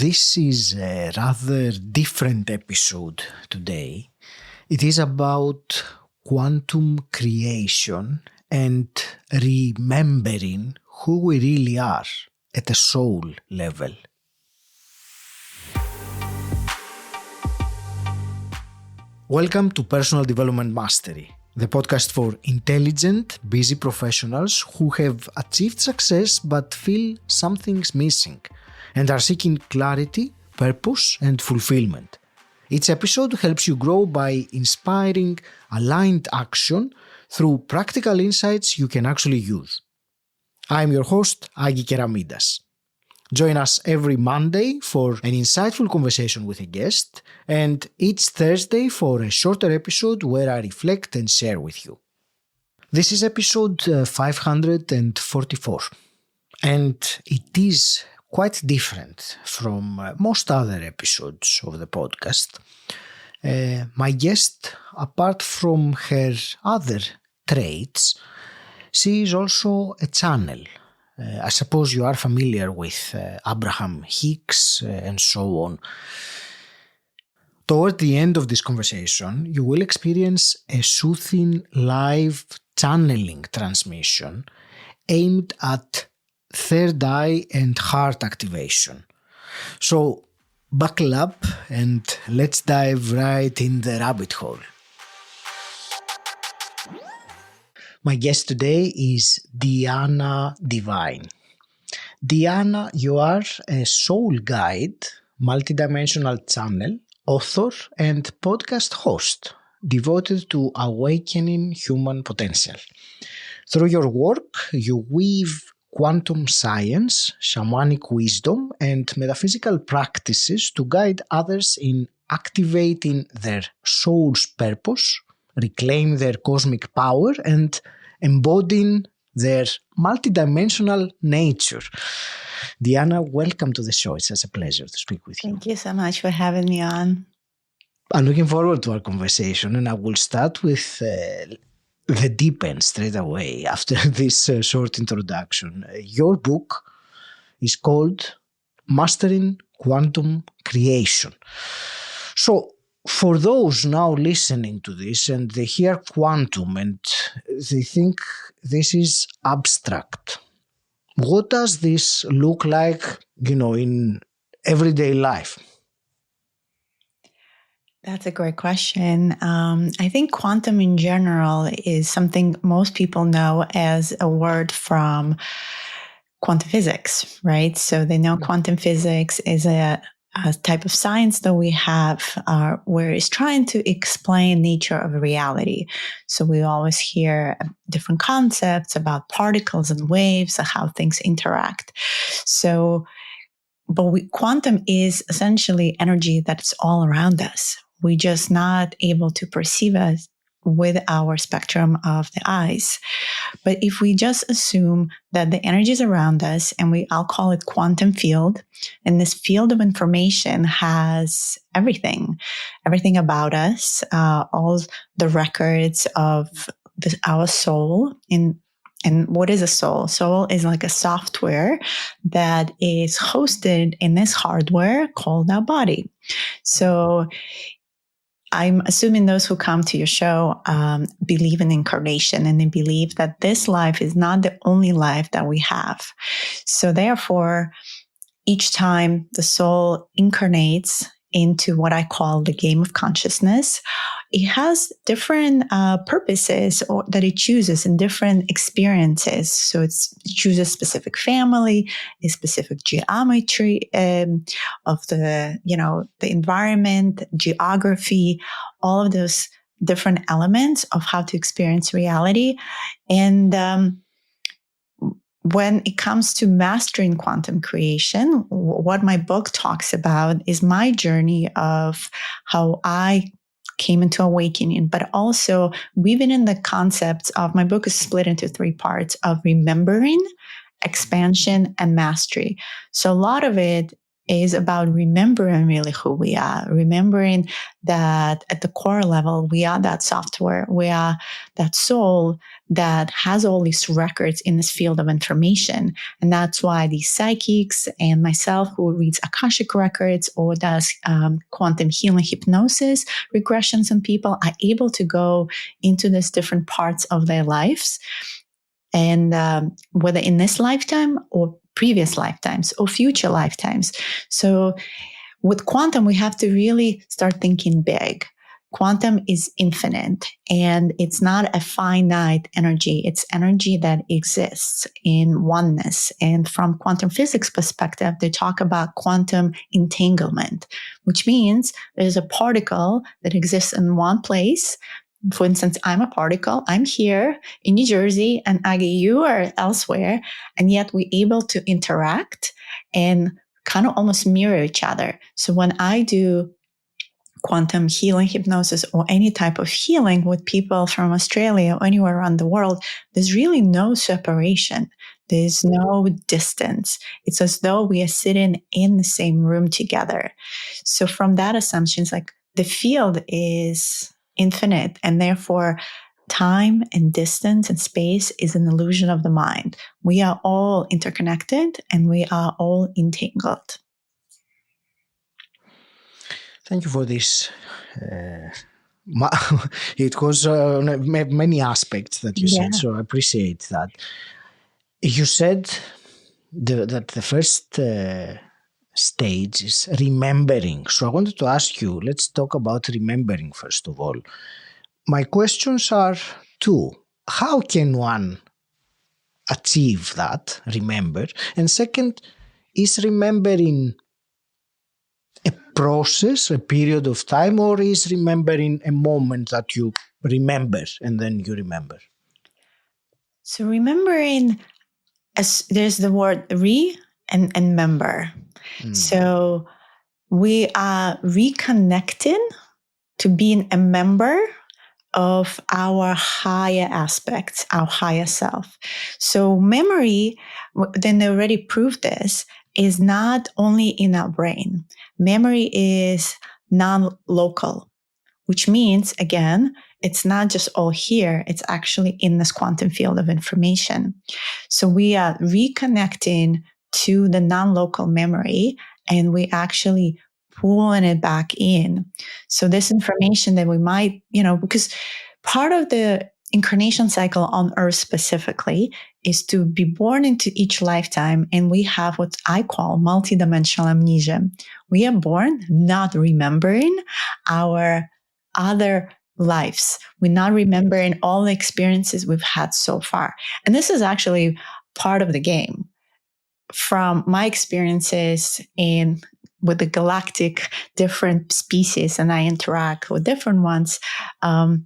This is a rather different episode today. It is about quantum creation and remembering who we really are at a soul level. Welcome to Personal Development Mastery, the podcast for intelligent, busy professionals who have achieved success but feel something's missing and are seeking clarity, purpose, and fulfillment. Each episode helps you grow by inspiring aligned action through practical insights you can actually use. I'm your host, Agi Keramidas. Join us every Monday for an insightful conversation with a guest, and each Thursday for a shorter episode where I reflect and share with you. This is episode 544, and it is quite different from most other episodes of the podcast. My guest, apart from her other traits, she is also a channel. I suppose you are familiar with Abraham Hicks and so on. Toward the end of this conversation, you will experience a soothing live channeling transmission aimed at third eye and heart activation. So buckle up and let's dive right in the rabbit hole. My guest today is Diana Divine. Diana, you are a soul guide, multidimensional channel, author, and podcast host devoted to awakening human potential. Through your work, you weave quantum science, shamanic wisdom, and metaphysical practices to guide others in activating their soul's purpose, reclaim their cosmic power, and embodying their multidimensional nature. Diana, welcome to the show. It's such a pleasure to speak with you. Thank you so much for having me on. I'm looking forward to our conversation, and I will start with the deep end straight away after this short introduction. Your book is called Mastering Quantum Creation. So, for those now listening to this and they hear quantum and they think this is abstract, what does this look like, in everyday life? That's a great question. I think quantum in general is something most people know as a word from quantum physics, right? So they know quantum physics is a type of science that we have where it's trying to explain nature of reality. So we always hear different concepts about particles and waves and how things interact. Quantum is essentially energy that's all around us. We're just not able to perceive it with our spectrum of the eyes. But if we just assume that the energy is around us, and I'll call it quantum field, and this field of information has everything about us, all the records of our soul. And what is a soul? Soul is like a software that is hosted in this hardware called our body. So I'm assuming those who come to your show believe in incarnation, and they believe that this life is not the only life that we have. So therefore, each time the soul incarnates into what I call the game of consciousness, it has different purposes that it chooses and different experiences. So it chooses specific family, a specific geometry of the environment, geography, all of those different elements of how to experience reality. And when it comes to mastering quantum creation, what my book talks about is my journey of how I came into awakening, but also weaving in the concepts of my book is split into 3 parts of remembering, expansion, and mastery. So a lot of it is about remembering really who we are, remembering that at the core level, we are that software, we are that soul that has all these records in this field of information. And that's why these psychics and myself, who reads Akashic records or does quantum healing hypnosis regressions on people, are able to go into these different parts of their lives. And whether in this lifetime or previous lifetimes or future lifetimes. So with quantum, we have to really start thinking big. Quantum is infinite, and it's not a finite energy. It's energy that exists in oneness. And from quantum physics perspective, they talk about quantum entanglement, which means there's a particle that exists in one place. For instance, I'm a particle. I'm here in New Jersey, and Aggie, you are elsewhere, and yet we're able to interact and kind of almost mirror each other. So when I do quantum healing hypnosis or any type of healing with people from Australia or anywhere around the world, there's really no separation. There's no distance. It's as though we are sitting in the same room together. So from that assumption, it's like the field is infinite, and therefore time and distance and space is an illusion of the mind. We are all interconnected and we are all entangled. Thank you for this. It was many aspects that you said, so I appreciate that. You said that the first stage is remembering. So I wanted to ask you, let's talk about remembering first of all. My questions are two. How can one achieve that, remember? And second, is remembering a process, a period of time, or is remembering a moment that you remember and then you remember? So remembering, there's the word and member. So we are reconnecting to being a member of our higher aspects, our higher self. So memory, then they already proved this, is not only in our brain. Memory is non-local, which means, again, it's not just all here, it's actually in this quantum field of information. So we are reconnecting to the non-local memory, and we actually pulling it back in. So this information that we might, because part of the incarnation cycle on Earth specifically is to be born into each lifetime, and we have what I call multidimensional amnesia. We are born not remembering our other lives. We're not remembering all the experiences we've had so far. And this is actually part of the game. From my experiences with the galactic different species, and I interact with different ones,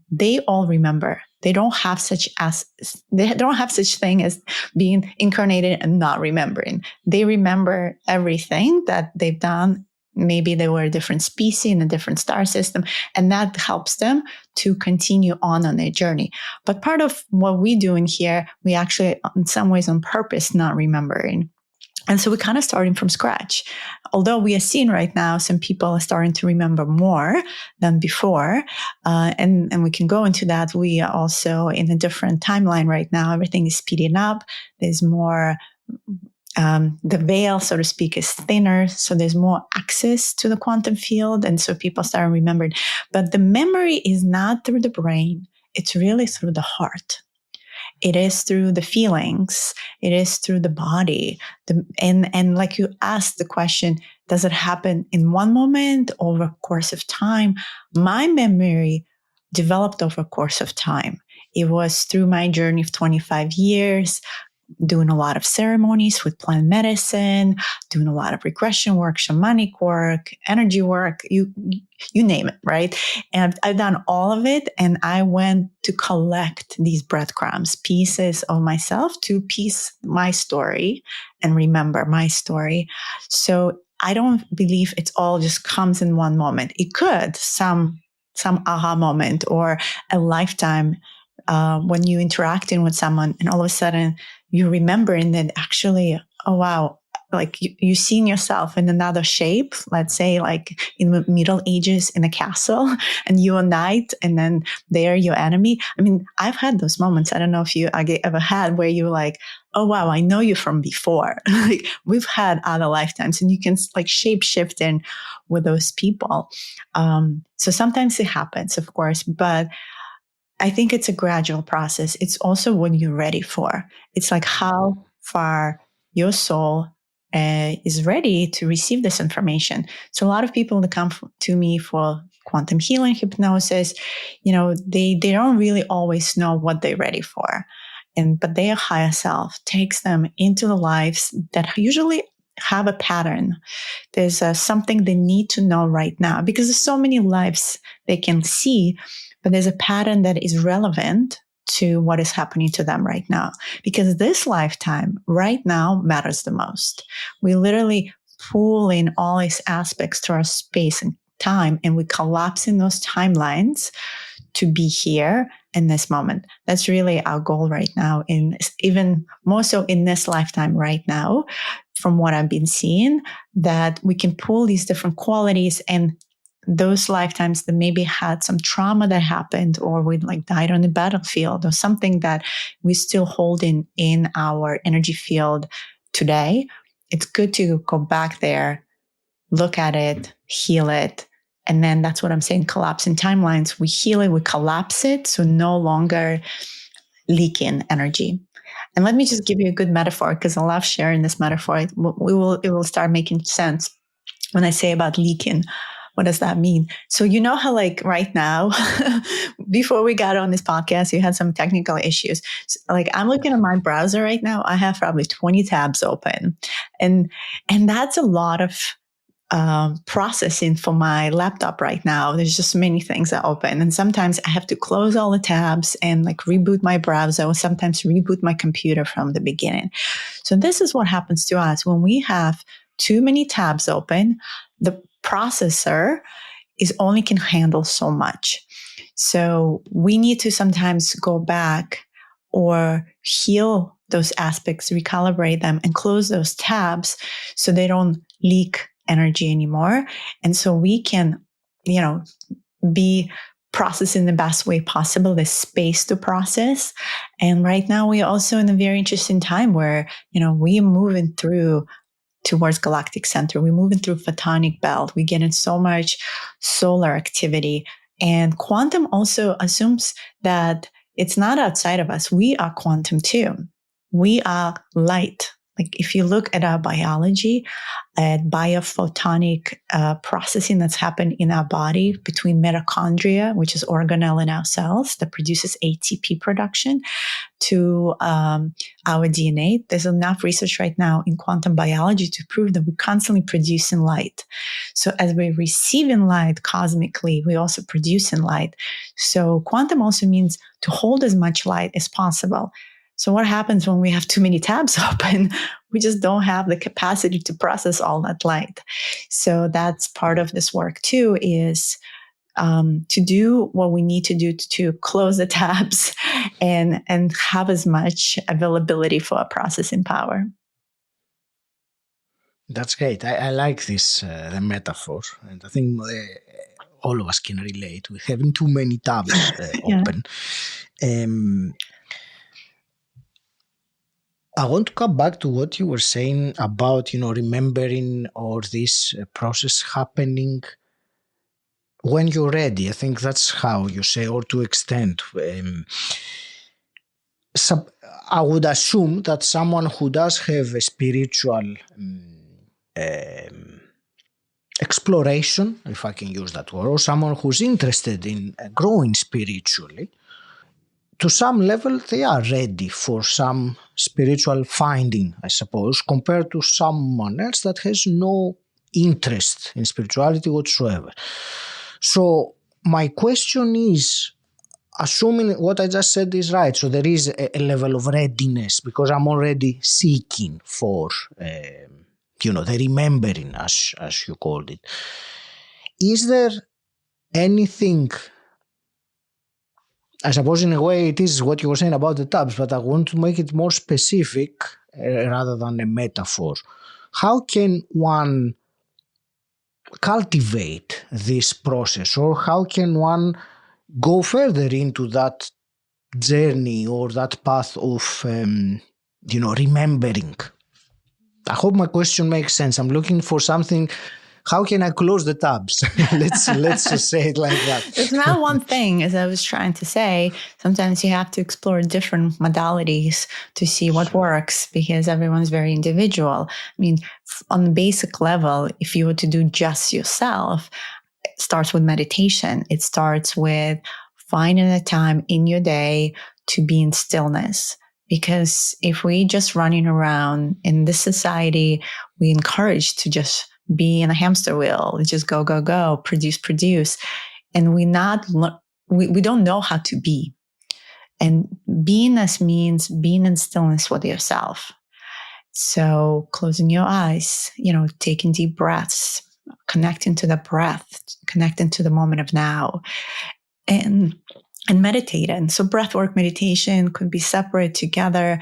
they all remember. They don't have such thing as being incarnated and not remembering. They remember everything that they've done. Maybe they were a different species in a different star system, and that helps them to continue on their journey. But part of what we're doing here, we actually, in some ways on purpose, not remembering. And so we're kind of starting from scratch. Although we are seeing right now some people are starting to remember more than before, and we can go into that. We are also in a different timeline right now. Everything is speeding up. There's more, the veil, so to speak, is thinner. So there's more access to the quantum field. And so people start remembering. But the memory is not through the brain. It's really through the heart. It is through the feelings. It is through the body. And like you asked the question, does it happen in one moment over a course of time? My memory developed over a course of time. It was through my journey of 25 years, doing a lot of ceremonies with plant medicine, doing a lot of regression work, shamanic work, energy work, you name it, right? And I've done all of it, and I went to collect these breadcrumbs, pieces of myself to piece my story and remember my story. So I don't believe it's all just comes in one moment. It could, some aha moment or a lifetime when you're interacting with someone and all of a sudden you remember, and then actually, oh wow, like you seen yourself in another shape, let's say like in the Middle Ages in a castle, and you're a knight, and then they're your enemy. I mean, I've had those moments. I don't know if you ever had where you're like, oh wow, I know you from before. Like we've had other lifetimes, and you can like shape shift in with those people. So sometimes it happens, of course, but I think it's a gradual process. It's also what you're ready for. It's like how far your soul is ready to receive this information. So a lot of people that come to me for quantum healing hypnosis, they don't really always know what they're ready for. But their higher self takes them into the lives that usually have a pattern. There's something they need to know right now, because there's so many lives they can see, but there's a pattern that is relevant to what is happening to them right now, because this lifetime right now matters the most. We literally pull in all these aspects to our space and time, and we collapse in those timelines to be here in this moment. That's really our goal right now, in even more so in this lifetime right now, from what I've been seeing, that we can pull these different qualities and those lifetimes that maybe had some trauma that happened, or we like died on the battlefield, or something that we still hold in our energy field today. It's good to go back there, look at it, heal it. And then that's what I'm saying, collapse in timelines. We heal it, we collapse it, so no longer leak in energy. And let me just give you a good metaphor, because I love sharing this metaphor. It will start making sense when I say about leaking. What does that mean? So you know how like right now, before we got on this podcast, you had some technical issues. So, like I'm looking at my browser right now. I have probably 20 tabs open, and that's a lot of processing for my laptop right now. There's just many things that open, and sometimes I have to close all the tabs and like reboot my browser, or sometimes reboot my computer from the beginning. So this is what happens to us when we have too many tabs open. The processor is only can handle so much. So we need to sometimes go back or heal those aspects, recalibrate them, and close those tabs so they don't leak energy anymore. And so we can, be processing the best way possible, the space to process. And right now we're also in a very interesting time where, we're moving through towards galactic center. We're moving through photonic belt. We're getting so much solar activity. And quantum also assumes that it's not outside of us. We are quantum too. We are light. Like if you look at our biology, at biophotonic processing that's happened in our body between mitochondria, which is organelle in our cells that produces ATP production, to our DNA. There's enough research right now in quantum biology to prove that we're constantly producing light. So as we're receiving light cosmically, we're also producing light. So quantum also means to hold as much light as possible. So what happens when we have too many tabs open? We just don't have the capacity to process all that light. So that's part of this work too, is to do what we need to do to close the tabs and have as much availability for our processing power. That's great. I like this the metaphor, and I think all of us can relate with having too many tabs open. I want to come back to what you were saying about, remembering or this process happening when you're ready. I think that's how you say, or to extent. I would assume that someone who does have a spiritual exploration, if I can use that word, or someone who's interested in growing spiritually, to some level, they are ready for some spiritual finding, I suppose, compared to someone else that has no interest in spirituality whatsoever. So my question is, assuming what I just said is right, so there is a level of readiness because I'm already seeking for, the remembering, as you called it. Is there anything? I suppose in a way it is what you were saying about the tabs, but I want to make it more specific rather than a metaphor. how can one cultivate this process, or how can one go further into that journey or that path of remembering? I hope my question makes sense. I'm looking for something. How can I close the tabs? let's just say it like that. It's not one thing, as I was trying to say. Sometimes you have to explore different modalities to see what works, because everyone's very individual. I mean, on the basic level, if you were to do just yourself, it starts with meditation. It starts with finding a time in your day to be in stillness. Because if we just running around in this society, we encourage to just be in a hamster wheel, just go, go, go, produce. And we don't know how to be. And beingness means being in stillness with yourself. So closing your eyes, taking deep breaths, connecting to the breath, connecting to the moment of now, and meditating. So breathwork meditation could be separate, together.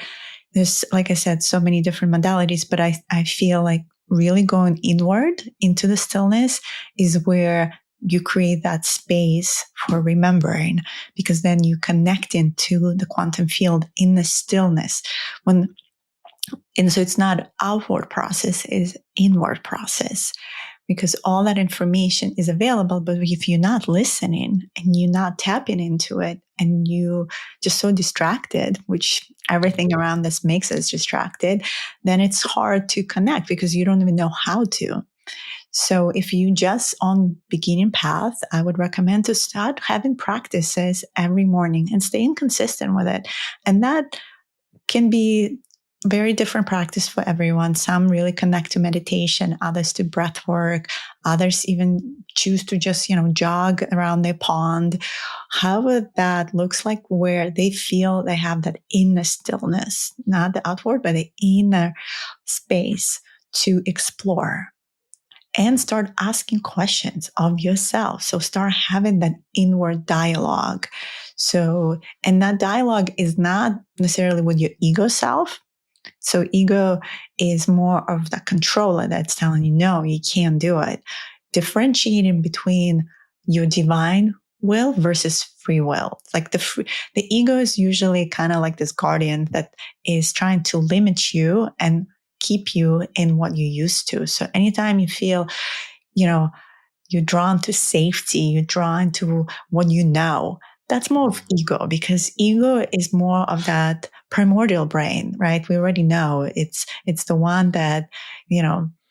There's, like I said, so many different modalities, but I feel like really going inward into the stillness is where you create that space for remembering, because then you connect into the quantum field in the stillness. And so it's not outward process, it's inward process, because all that information is available. But if you're not listening and you're not tapping into it, and you just so distracted, which everything around us makes us distracted, then it's hard to connect because you don't even know how to. So if you just on beginning path, I would recommend to start having practices every morning and staying consistent with it. And that can be very different practice for everyone. Some really connect to meditation, others to breath work, others even choose to just, jog around their pond. However that looks like, where they feel they have that inner stillness, not the outward, but the inner space to explore and start asking questions of yourself. So start having that inward dialogue. And that dialogue is not necessarily with your ego self. So ego is more of the controller that's telling you, no, you can't do it. Differentiating between your divine will versus free will. Like the ego is usually kind of like this guardian that is trying to limit you and keep you in what you're used to. So anytime you feel, you're drawn to safety, you're drawn to what you know, that's more of ego, because ego is more of that primordial brain, right? We already know it's the one that,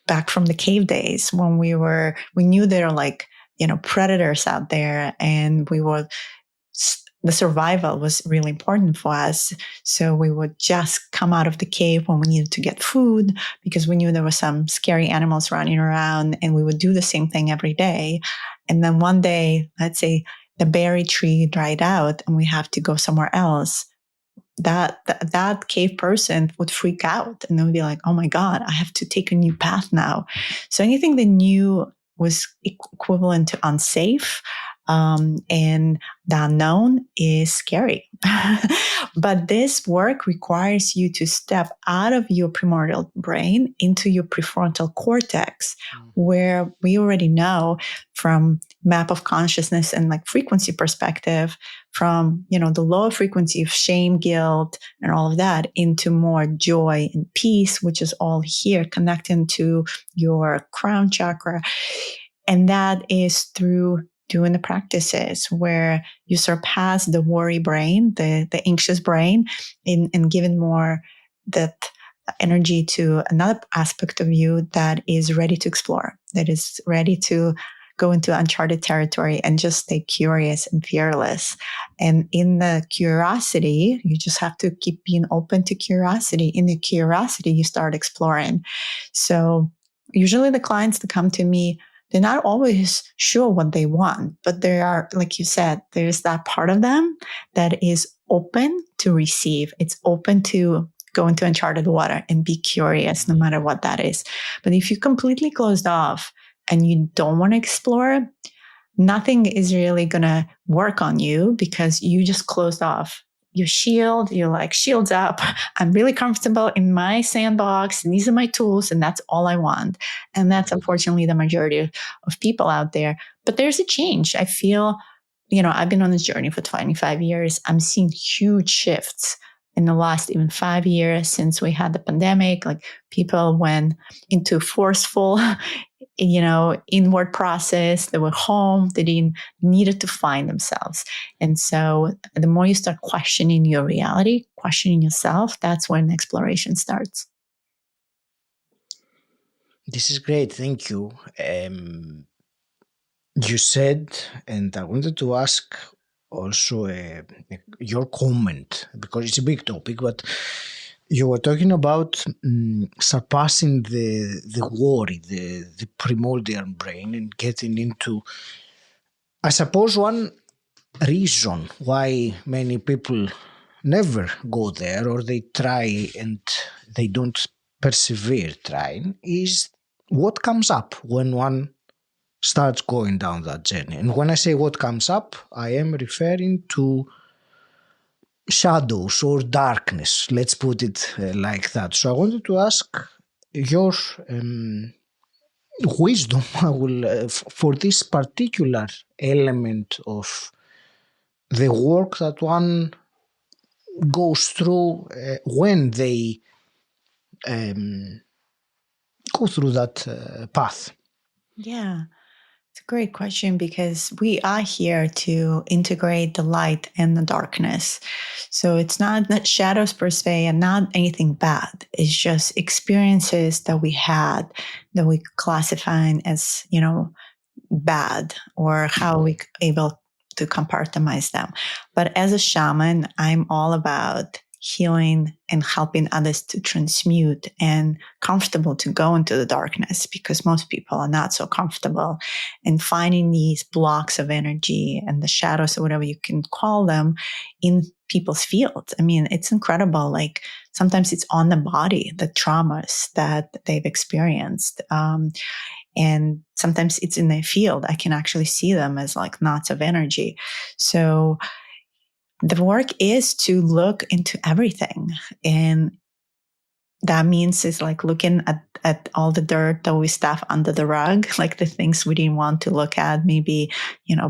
back from the cave days when we knew there are like, predators out there, and the survival was really important for us. So we would just come out of the cave when we needed to get food, because we knew there were some scary animals running around, and we would do the same thing every day. And then one day, let's say the berry tree dried out and we have to go somewhere else. That cave person would freak out, and they would be like, oh my God, I have to take a new path now. So anything that new was equivalent to unsafe, and the unknown is scary. But this work requires you to step out of your primordial brain into your prefrontal cortex, where we already know from map of consciousness and like frequency perspective, from, the lower frequency of shame, guilt, and all of that, into more joy and peace, which is all here connecting to your crown chakra. And that is through doing the practices where you surpass the worry brain, the anxious brain, and giving more that energy to another aspect of you that is ready to explore, that is ready to go into uncharted territory and just stay curious and fearless. And in the curiosity, you just have to keep being open to curiosity. In the curiosity, you start exploring. So usually the clients that come to me, they're not always sure what they want, but there are, like you said, there's that part of them that is open to receive. It's open to go into uncharted water and be curious, no matter what that is. But if you're completely closed off and you don't want to explore, nothing is really going to work on you, because you just closed off. you shield, you're like, shields up. I'm really comfortable in my sandbox, and these are my tools, and that's all I want. And that's unfortunately the majority of people out there. But there's a change. I feel, I've been on this journey for 25 years. I'm seeing huge shifts in the last even 5 years since we had the pandemic. Like, people went into forceful, inward process. They were home. They needed to find themselves. And so the more you start questioning your reality, questioning yourself, that's when exploration starts. This is great. Thank you. You said, and I wanted to ask also your comment, because it's a big topic, but you were talking about surpassing the worry, the primordial brain, and getting into, I suppose, one reason why many people never go there, or they try and they don't persevere trying, is what comes up when one starts going down that journey. And when I say what comes up, I am referring to shadows or darkness, let's put it like that. So I wanted to ask your wisdom for this particular element of the work that one goes through when they go through that path. Yeah. It's a great question, because we are here to integrate the light and the darkness. So it's not that shadows per se, and not anything bad. It's just experiences that we had that we classify as, bad, or how we able to compartmentalize them. But as a shaman, I'm all about healing and helping others to transmute and comfortable to go into the darkness, because most people are not so comfortable, and finding these blocks of energy and the shadows, or whatever you can call them, in people's fields. I mean, it's incredible. Like, sometimes it's on the body, the traumas that they've experienced. And sometimes it's in their field. I can actually see them as like knots of energy. So the work is to look into everything. And that means it's like looking at all the dirt that we stuff under the rug, like the things we didn't want to look at, maybe,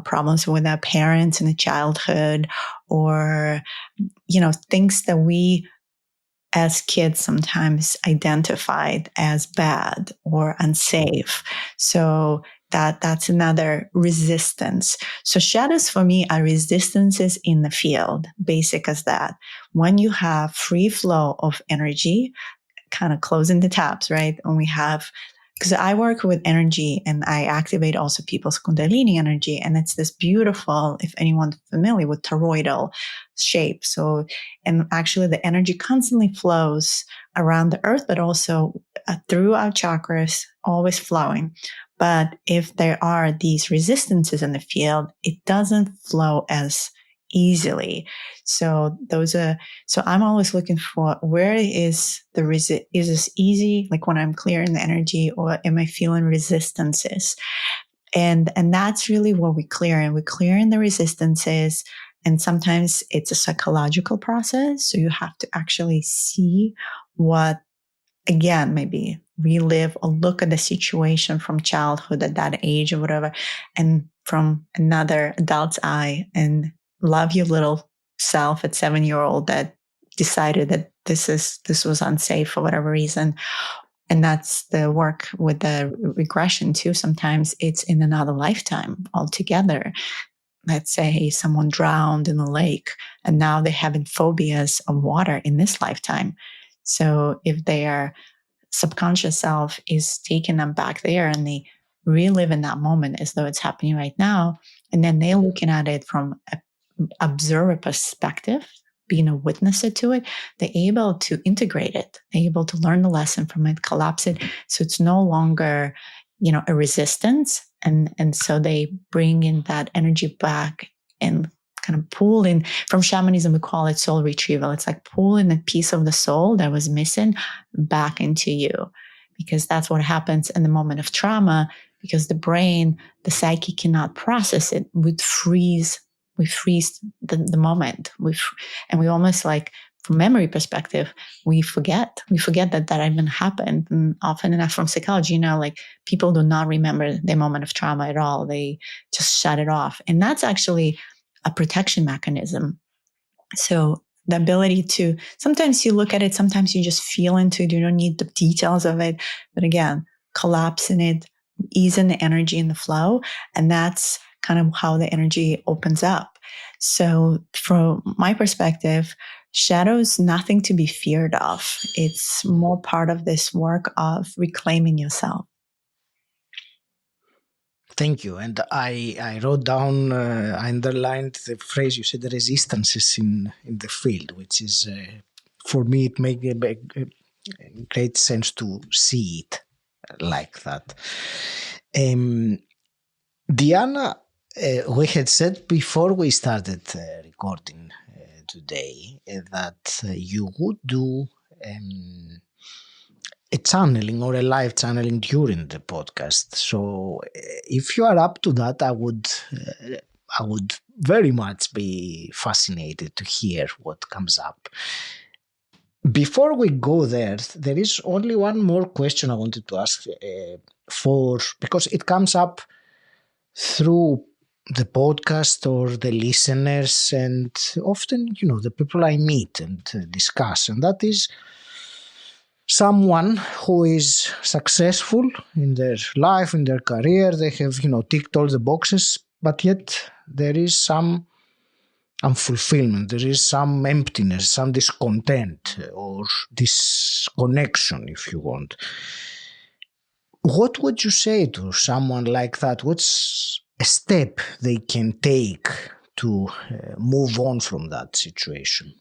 problems with our parents in the childhood, or, things that we as kids sometimes identified as bad or unsafe. So that's another resistance. So shadows for me are resistances in the field, basic as that. When you have free flow of energy, kind of closing the taps, right? And we have, because I work with energy and I activate also people's Kundalini energy. And it's this beautiful, if anyone's familiar with toroidal shape. So, and actually the energy constantly flows around the earth, but also through our chakras, always flowing. But if there are these resistances in the field, it doesn't flow as easily. So I'm always looking for, where is is this easy? Like when I'm clearing the energy, or am I feeling resistances? And that's really what we clear. And we're clearing the resistances. And sometimes it's a psychological process. So you have to actually see what, again, maybe relive or look at the situation from childhood at that age or whatever, and from another adult's eye, and love your little self at 7-year-old that decided that this was unsafe for whatever reason. And that's the work with the regression too. Sometimes it's in another lifetime altogether. Let's say someone drowned in a lake, and now they're having phobias of water in this lifetime. So if their subconscious self is taking them back there, and they relive in that moment as though it's happening right now, and then they're looking at it from an observer perspective, being a witness to it, they're able to integrate it. They're able to learn the lesson from it, collapse it. So it's no longer, a resistance. And so they bring in that energy back and kind of pull in. From shamanism, we call it soul retrieval. It's like pulling a piece of the soul that was missing back into you, because that's what happens in the moment of trauma, because the brain, the psyche cannot process it, would freeze we freeze the moment. And we almost like, from memory perspective, we forget that even happened. And often enough from psychology, like people do not remember their moment of trauma at all. They just shut it off. And that's actually a protection mechanism. So the ability to, sometimes you look at it, sometimes you just feel into it. You don't need the details of it. But again, collapsing it, easing the energy in the flow. And that's kind of how the energy opens up. So from my perspective, shadows, nothing to be feared of. It's more part of this work of reclaiming yourself. Thank you. And I wrote down, I underlined the phrase you said, the resistances in the field, which is, for me, it makes a great sense to see it like that. Diana, we had said before we started recording today that you would do a channeling or a live channeling during the podcast. So if you are up to that, I would very much be fascinated to hear what comes up. Before we go there, there is only one more question I wanted to ask because it comes up through the podcast or the listeners and often, the people I meet and discuss. And that is someone who is successful in their life, in their career. They have, ticked all the boxes, but yet there is some unfulfillment, there is some emptiness, some discontent or disconnection, if you want. What would you say to someone like that? What's a step they can take to move on from that situation?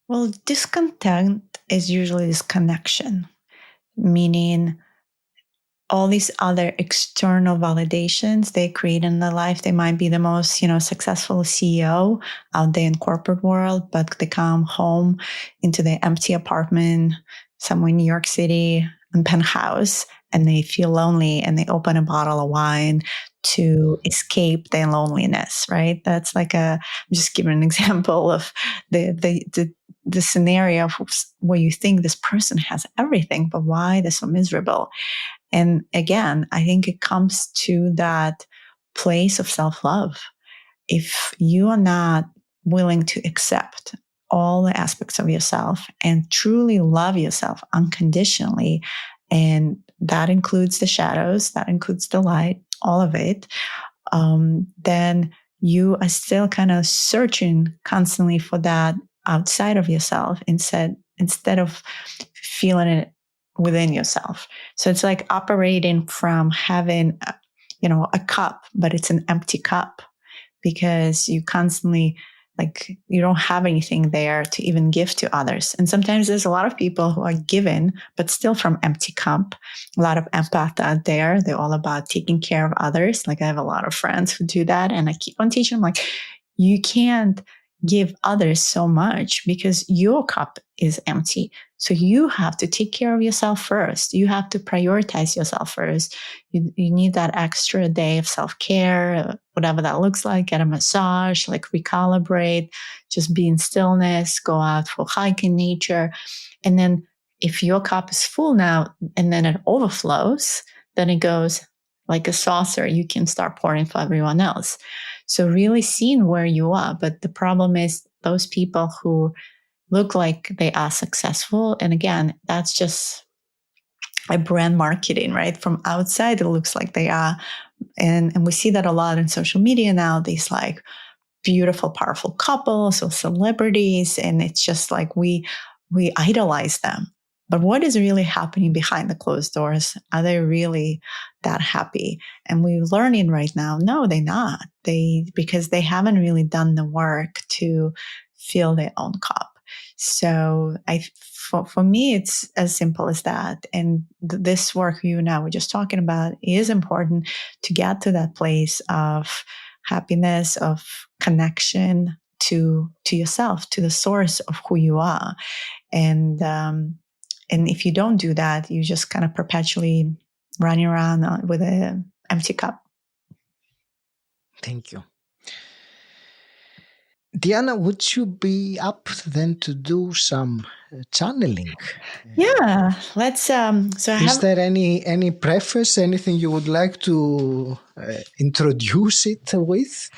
Well, discontent is usually disconnection, meaning all these other external validations they create in their life. They might be the most, successful CEO out there in corporate world, but they come home into their empty apartment somewhere in New York City, in penthouse, and they feel lonely and they open a bottle of wine to escape their loneliness, right? That's like I'm just giving an example of the scenario where you think this person has everything, but why they're so miserable. And again, I think it comes to that place of self-love. If you are not willing to accept all the aspects of yourself and truly love yourself unconditionally, and that includes the shadows, that includes the light, all of it, then you are still kind of searching constantly for that outside of yourself instead of feeling it within yourself. So it's like operating from having, a cup, but it's an empty cup because you constantly, you don't have anything there to even give to others. And sometimes there's a lot of people who are given, but still from empty cup. A lot of empaths out there, they're all about taking care of others. I have a lot of friends who do that. And I keep on teaching them, you can't give others so much because your cup is empty. So you have to take care of yourself first. You have to prioritize yourself first. You need that extra day of self-care, whatever that looks like, get a massage, recalibrate, just be in stillness, go out for a hike in nature. And then if your cup is full now and then it overflows, then it goes like a saucer. You can start pouring for everyone else. So really seeing where you are. But the problem is those people who look like they are successful. And again, that's just a brand marketing, right? From outside, it looks like they are. And we see that a lot in social media now, these beautiful, powerful couples or celebrities. And it's just we idolize them. But what is really happening behind the closed doors? Are they really that happy? And we're learning right now, no, they're not. Because they haven't really done the work to fill their own cup. So for me, it's as simple as that. And this work you and I were just talking about is important to get to that place of happiness, of connection to yourself, to the source of who you are. And if you don't do that, you just kind of perpetually running around with an empty cup. Thank you. Diana, would you be up then to do some channeling? Yeah, let's. So I Is have. there any preface, anything you would like to introduce it with?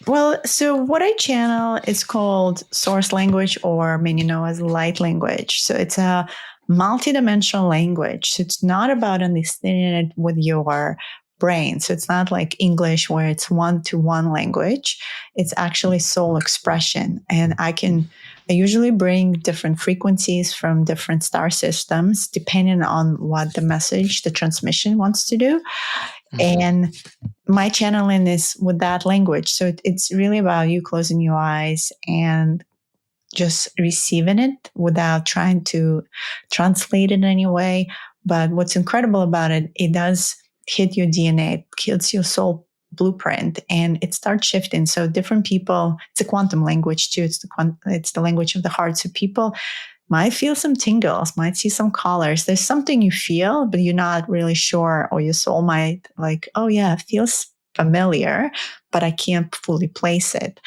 Well, so what I channel is called source language, or many know as light language. So it's a multidimensional language. So it's not about understanding it with your brain. So it's not like English where it's one-to-one language. It's actually soul expression. And I usually bring different frequencies from different star systems, depending on what the message, the transmission wants to do. And my channeling is with that language. So it's really about you closing your eyes and just receiving it without trying to translate it in any way. But what's incredible about it, it does hit your DNA, it hits your soul blueprint, and it starts shifting. So different people, it's a quantum language too. It's the language of the heart. So people might feel some tingles, might see some colors. There's something you feel, but you're not really sure, or your soul might like, oh yeah, it feels familiar, but I can't fully place it.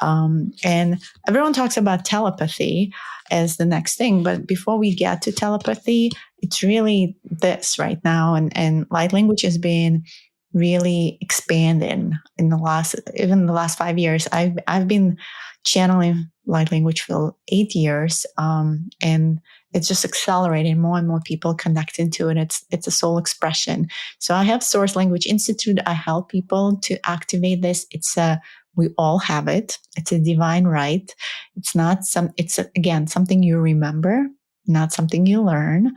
And everyone talks about telepathy as the next thing, but before we get to telepathy, it's really this right now. And light language has been really expanding in the last 5 years. I've been channeling light language for 8 years, and it's just accelerating. More and more people connecting to it. It's a soul expression. So I have Source Language Institute. I help people to activate this. We all have it. It's a divine right. It's again something you remember, not something you learn.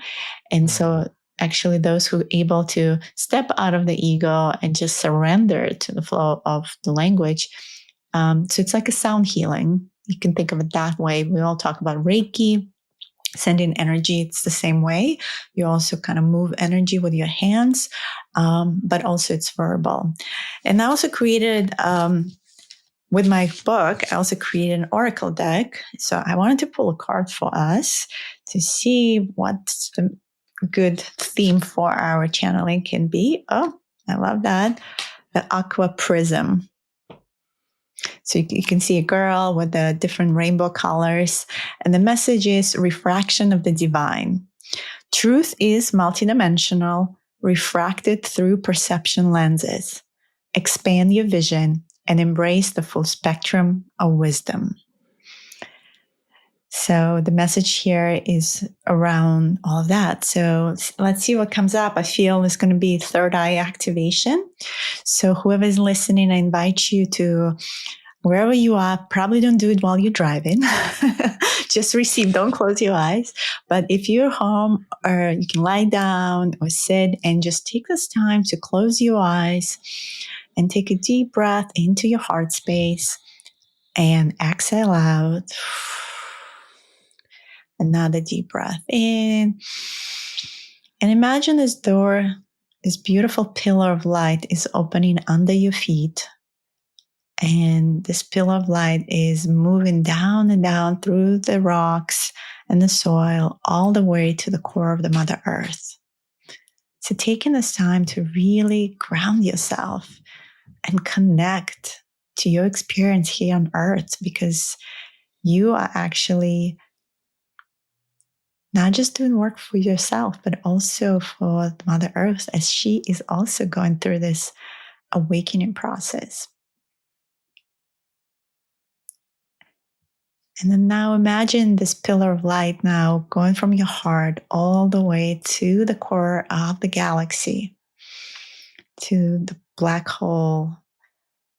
And so actually those who are able to step out of the ego and just surrender to the flow of the language. So it's like a sound healing. You can think of it that way. We all talk about Reiki, sending energy. It's the same way. You also kind of move energy with your hands, but also it's verbal. And I also created, with my book, I also created an oracle deck. So I wanted to pull a card for us to see what's the good theme for our channeling can be. Oh, I love that. The aqua prism. So you can see a girl with the different rainbow colors. And the message is refraction of the divine. Truth is multidimensional, refracted through perception lenses. Expand your vision and embrace the full spectrum of wisdom. So the message here is around all of that. So let's see what comes up. I feel it's going to be third eye activation. So whoever is listening, I invite you to, wherever you are, probably don't do it while you're driving. Just receive, don't close your eyes. But if you're home, or you can lie down or sit and just take this time to close your eyes and take a deep breath into your heart space and exhale out. Another deep breath in. And imagine this door, this beautiful pillar of light is opening under your feet. And this pillar of light is moving down and down through the rocks and the soil, all the way to the core of the Mother Earth. So taking this time to really ground yourself and connect to your experience here on Earth, because you are actually not just doing work for yourself, but also for Mother Earth, as she is also going through this awakening process. And then now imagine this pillar of light now going from your heart all the way to the core of the galaxy, to the black hole,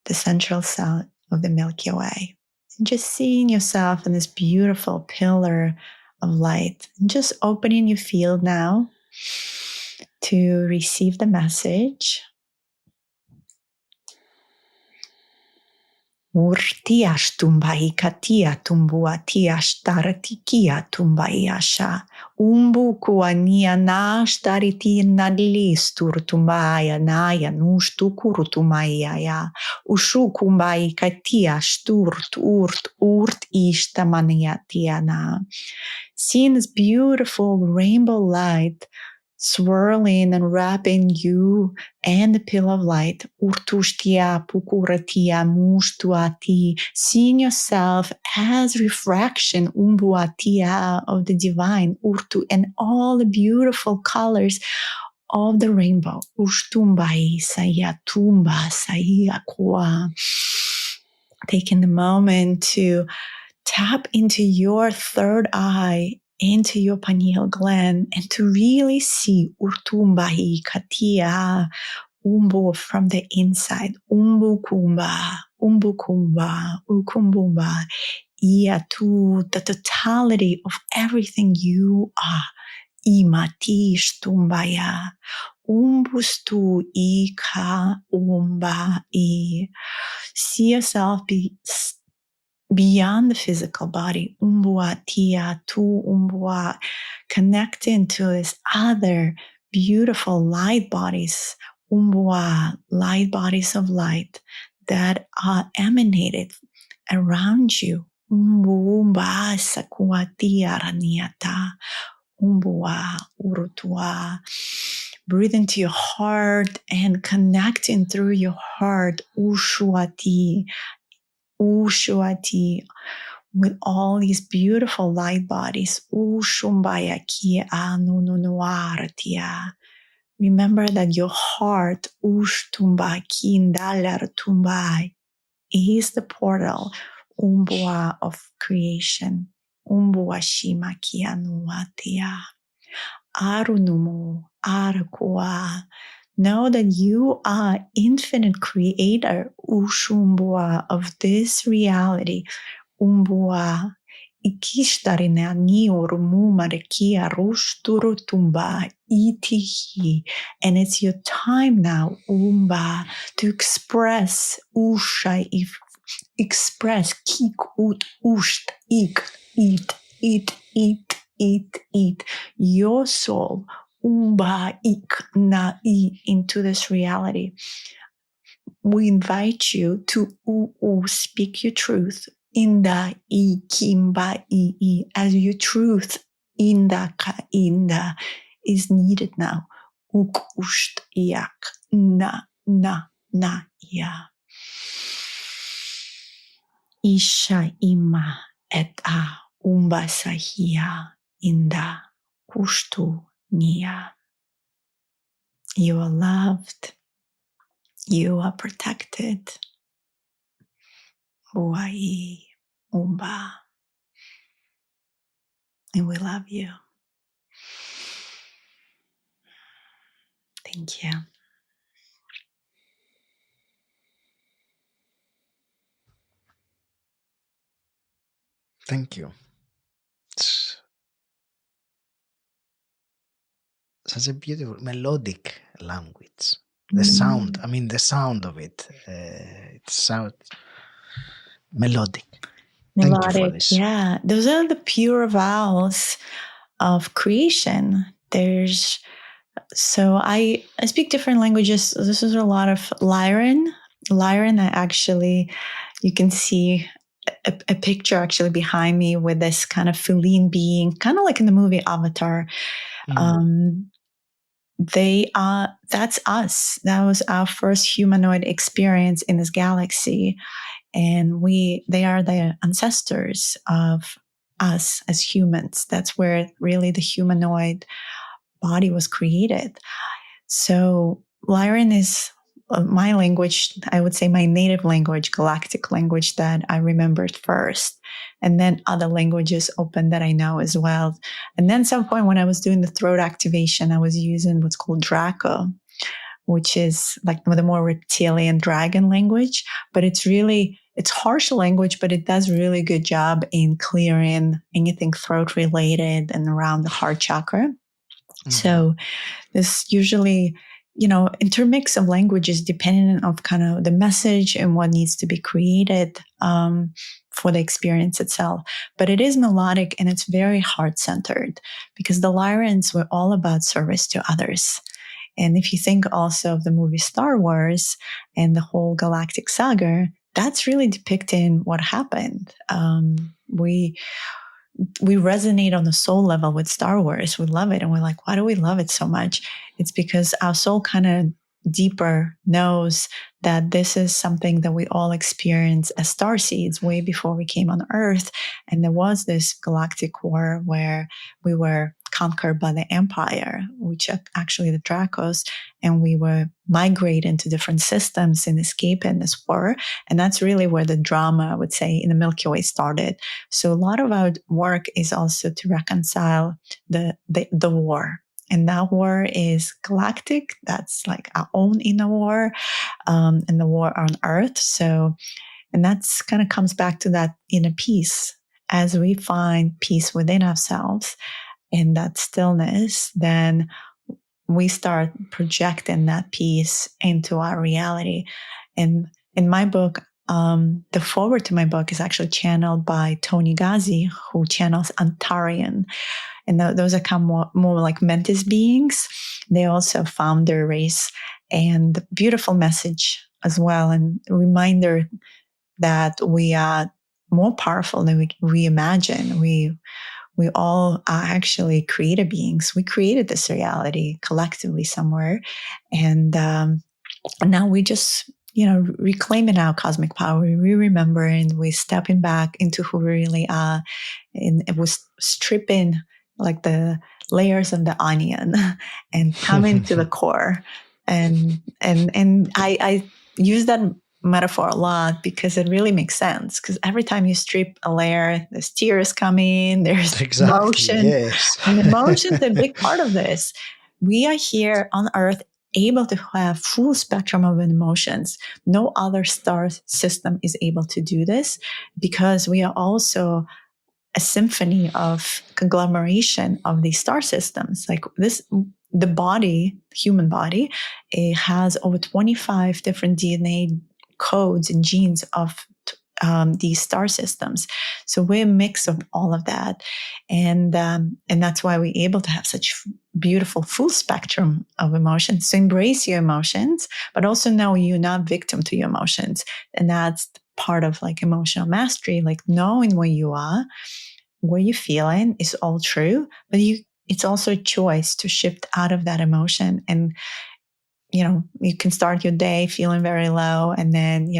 the central cell of the Milky Way. And just seeing yourself in this beautiful pillar of light, and just opening your field now to receive the message. Urtiash tumbai katia tumbuatiash taratikia tumbaiasha. Umbu kuania nash tariti nadlis turtumbaya naya nushtu kurutumaya. Ushu kumbai katiash urt ishtamaniatiana. Seeing this beautiful rainbow light swirling and wrapping you and the pillar of light. Urtushtia, pukuratia, mushtuati, seeing yourself as refraction, umbuatia, of the divine, urtu, and all the beautiful colors of the rainbow. Ushtumbai, sayatumba, sayakwa. Taking the moment to tap into your third eye, into your pineal gland, and to really see Urtumbahi Katia Umbu from the inside. Umbu Kumba, Ukumbumba, Iatu, the totality of everything you are. Imati Shtumbaya, Umbustu Ika Umba I. See yourself beyond the physical body, umbua tia tu umbua, connecting to this other beautiful light bodies, umbua, light bodies of light that are emanated around you. Umbuumba sakuatia raniata, umbua urutua. Breathe into your heart and connecting through your heart, ushuati, Ushuati, with all these beautiful light bodies. Ushumbaya kia anununuaratia. Remember that your heart, Ushtumba kindalar tumbai, is the portal, Umbua, of creation. Umbua shima kia nuatia. Arunumu, Arakua. Know that you are infinite creator, Ushumbua, of this reality. Umbua. Ikishtarina niurumu marekia rushturutumba itihi. And it's your time now, Umba, to express Usha, express kik ut usht ik eat your soul umba ik na I into this reality. We invite you to speak your truth in the I kimba I as your truth in the ka inda is needed now. Uk usht yak na ya. Isha ima et a umba sahia inda kushtu nia. You are loved. You are protected. Uai umba. And we love you. Thank you. Thank you. It's such a beautiful melodic language. The sound, the sound of it, it sounds melodic. Thank you for this. Yeah. Those are the pure vowels of creation. So I speak different languages. This is a lot of Lyran. Lyran, you can see a picture actually behind me with this kind of feline being, kind of like in the movie Avatar. That's us. That was our first humanoid experience in this galaxy. And they are the ancestors of us as humans. That's where really the humanoid body was created. So Lyran is my language, I would say my native language, galactic language that I remembered first. And then other languages open that I know as well. And then at some point when I was doing the throat activation, I was using what's called Draco, which is like the more reptilian dragon language. But it's harsh language, but it does really good job in clearing anything throat related and around the heart chakra. Mm-hmm. So this usually, intermix of languages depending on kind of the message and what needs to be created for the experience itself. But it is melodic and it's very heart-centered because the Lyrans were all about service to others. And if you think also of the movie Star Wars and the whole galactic saga, that's really depicting what happened. we resonate on the soul level with Star Wars. We love it. And we're like, why do we love it so much? It's because our soul kind of deeper knows that this is something that we all experience as starseeds way before we came on Earth. And there was this galactic war where we were conquered by the Empire, which are actually the Dracos, and we were migrating to different systems and escaping this war. And that's really where the drama, I would say, in the Milky Way started. So a lot of our work is also to reconcile the war. And that war is galactic. That's like our own inner war, and the war on Earth. So, and that's kind of comes back to that inner peace. As we find peace within ourselves and that stillness, then we start projecting that peace into our reality. And in my book, the forward to my book is actually channeled by Tony Ghazi, who channels Antarian. And those are kind of more like Mantis beings. They also found their race, and beautiful message as well. And a reminder that we are more powerful than we imagine. We all are actually creator beings. We created this reality collectively somewhere. And now we just, reclaiming our cosmic power, we remembering, we stepping back into who we really are. And it was stripping like the layers of the onion and coming to the core. And I use that metaphor a lot because it really makes sense. Because every time you strip a layer, there's tears coming, there's emotion. Yes. And emotion's a big part of this. We are here on Earth able to have full spectrum of emotions. No other star system is able to do this because we are also a symphony of conglomeration of these star systems. Like this, the body, human body, it has over 25 different DNA codes and genes of these star systems. So we're a mix of all of that. And that's why we're able to have such beautiful full spectrum of emotions. So embrace your emotions, but also know you're not victim to your emotions. And that's part of like emotional mastery, like knowing where you are, where you're feeling is all true, but it's also a choice to shift out of that emotion. And, you can start your day feeling very low and then,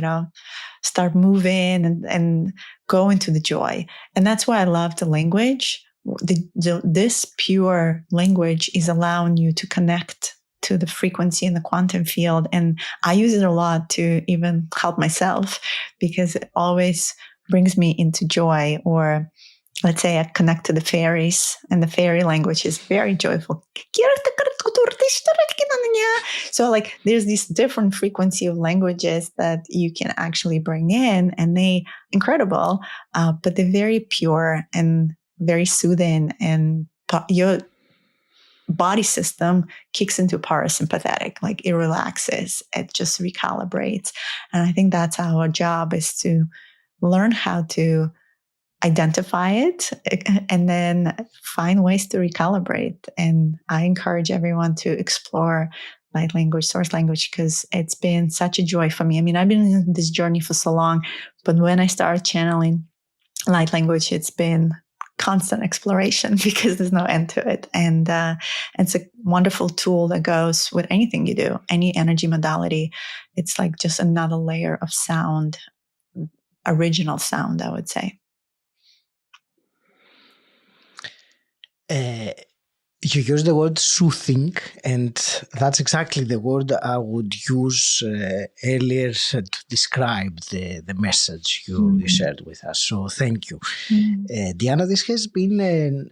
start moving and go into the joy. And that's why I love the language. This pure language is allowing you to connect to the frequency in the quantum field. And I use it a lot to even help myself because it always brings me into joy. Or let's say I connect to the fairies, and the fairy language is very joyful. So like there's this different frequency of languages that you can actually bring in, and they incredible, but they're very pure and very soothing, and your body system kicks into parasympathetic, like it relaxes, it just recalibrates. And I think that's our job, is to learn how to identify it and then find ways to recalibrate. And I encourage everyone to explore light language, source language, because it's been such a joy for me. I mean, I've been in this journey for so long, but when I started channeling light language, it's been constant exploration because there's no end to it. And it's a wonderful tool that goes with anything you do, any energy modality. It's like just another layer of sound, original sound, I would say. You use the word soothing, and that's exactly the word I would use earlier to describe the message you shared with us. So thank you. Diana, this has been an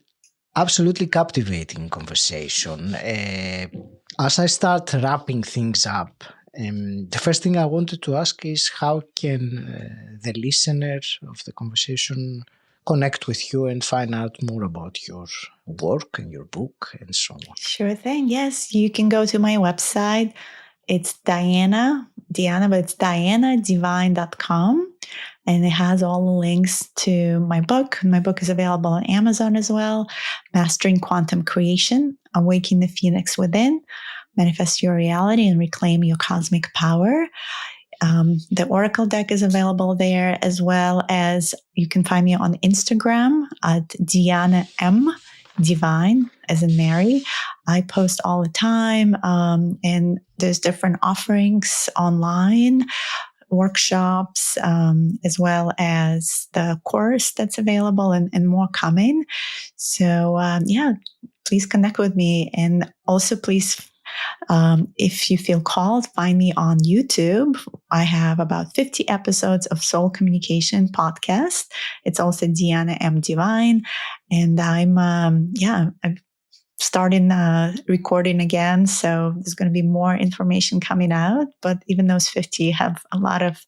absolutely captivating conversation. As I start wrapping things up, the first thing I wanted to ask is how can the listener of the conversation connect with you and find out more about your work and your book and so on? Sure thing. Yes, you can go to my website. It's Diana, but it's dianadivine.com. And it has all the links to my book. My book is available on Amazon as well. Mastering Quantum Creation, Awakening the Phoenix Within, Manifest Your Reality and Reclaim Your Cosmic Power. The Oracle deck is available there, as well as you can find me on Instagram at Diana M. Divine, as in Mary. I post all the time, and there's different offerings online, workshops, as well as the course that's available, and more coming. So, please connect with me. And also, please, if you feel called, find me on YouTube. I have about 50 episodes of Soul Communication podcast. It's also Diana M. Divine. And I'm starting recording again. So there's going to be more information coming out. But even those 50 have a lot of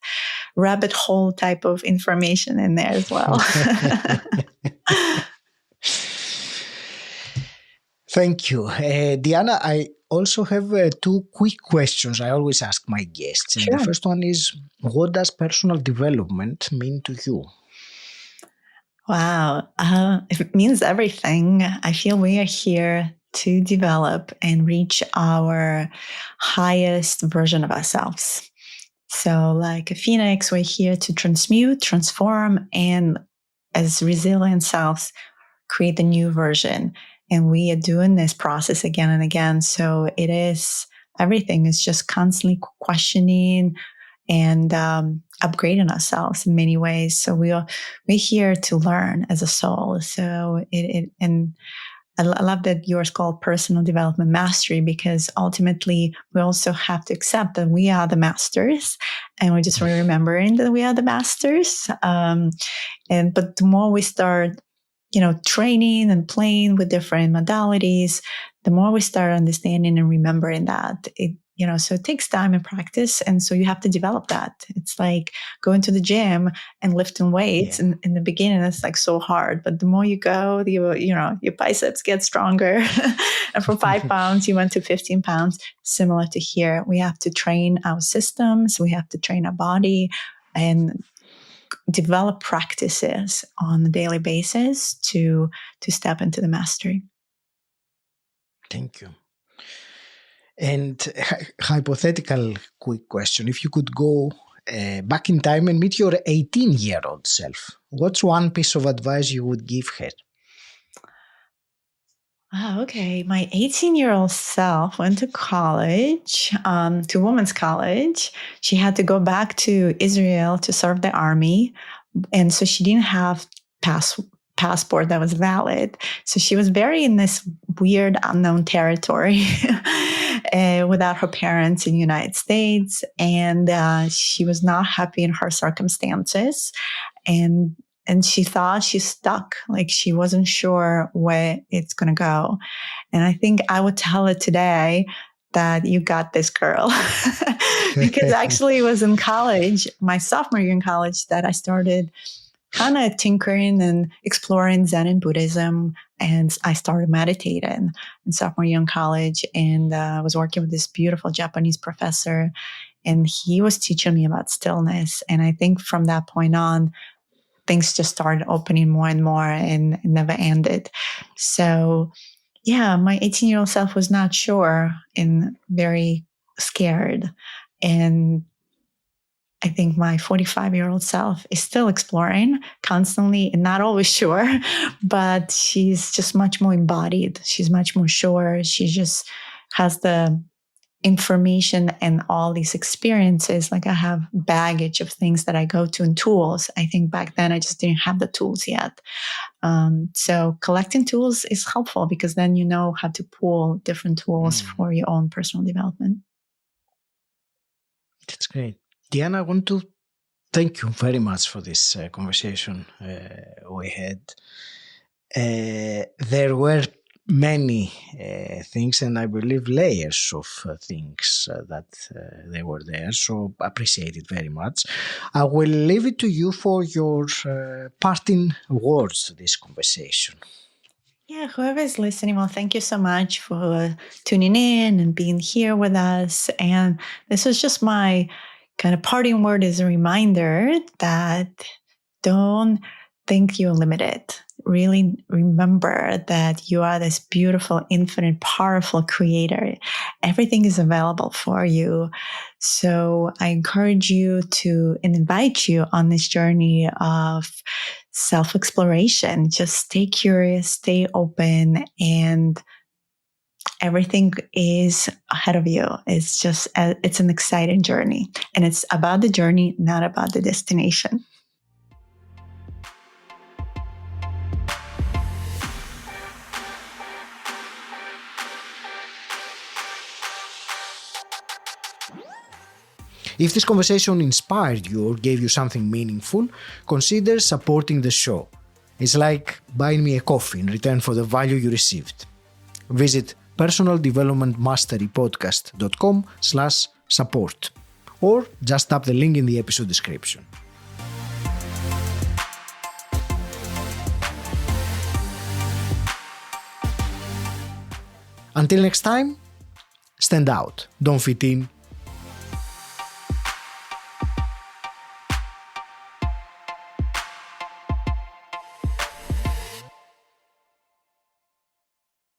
rabbit hole type of information in there as well. Thank you. Diana, I also have two quick questions I always ask my guests. And Sure. the first one is, what does personal development mean to you? Wow. It means everything. I feel we are here to develop and reach our highest version of ourselves. So, like a phoenix, we're here to transmute, transform, and as resilient selves, create the new version. And we are doing this process again and again. So it is, everything is just constantly questioning and upgrading ourselves in many ways. So we're here to learn as a soul. So and I love that yours called personal development mastery, because ultimately we also have to accept that we are the masters, and we're just remembering that we are the masters. But the more we start, training and playing with different modalities, the more we start understanding and remembering that so it takes time and practice. And so you have to develop that. It's like going to the gym and lifting weights. Yeah. And in the beginning, it's like so hard, but the more you go, your biceps get stronger. And from 5 pounds, you went to 15 pounds. Similar to here, we have to train our systems. We have to train our body and develop practices on a daily basis to step into the mastery. Thank you. And hypothetical quick question. If you could go back in time and meet your 18-year-old self, what's one piece of advice you would give her? Oh, okay. My 18-year-old self went to college, to women's college. She had to go back to Israel to serve the army. And so she didn't have passport that was valid. So she was very in this weird unknown territory without her parents in the United States. And she was not happy in her circumstances. And she thought she's stuck, like she wasn't sure where it's going to go. And I think I would tell her today that you got this, girl. Because actually it was in college, my sophomore year in college, that I started kind of tinkering and exploring Zen and Buddhism. And I started meditating in sophomore year in college. And I was working with this beautiful Japanese professor. And he was teaching me about stillness. And I think from that point on, things just started opening more and more, and it never ended. So, yeah, my 18-year-old self was not sure and very scared. And I think my 45-year-old self is still exploring constantly and not always sure, but she's just much more embodied. She's much more sure. She just has the information and all these experiences. Like I have baggage of things that I go to and tools. I think back then I just didn't have the tools yet. So collecting tools is helpful, because then you know how to pull different tools for your own personal development. That's great. Diana, I want to thank you very much for this conversation we had. There were many things, and I believe layers of things that they were there. So appreciate it very much. I will leave it to you for your parting words to this conversation. Yeah, whoever is listening, well, thank you so much for tuning in and being here with us. And this was just my kind of parting word, is a reminder that don't think you're limited. really remember that you are this beautiful, infinite, powerful creator. Everything is available for you. So I encourage you to and invite you on this journey of self-exploration. Just stay curious, stay open, and everything is ahead of you. It's an exciting journey, and it's about the journey, not about the destination. If this conversation inspired you or gave you something meaningful, consider supporting the show. It's like buying me a coffee in return for the value you received. Visit personaldevelopmentmasterypodcast.com/support or just tap the link in the episode description. Until next time, stand out, don't fit in,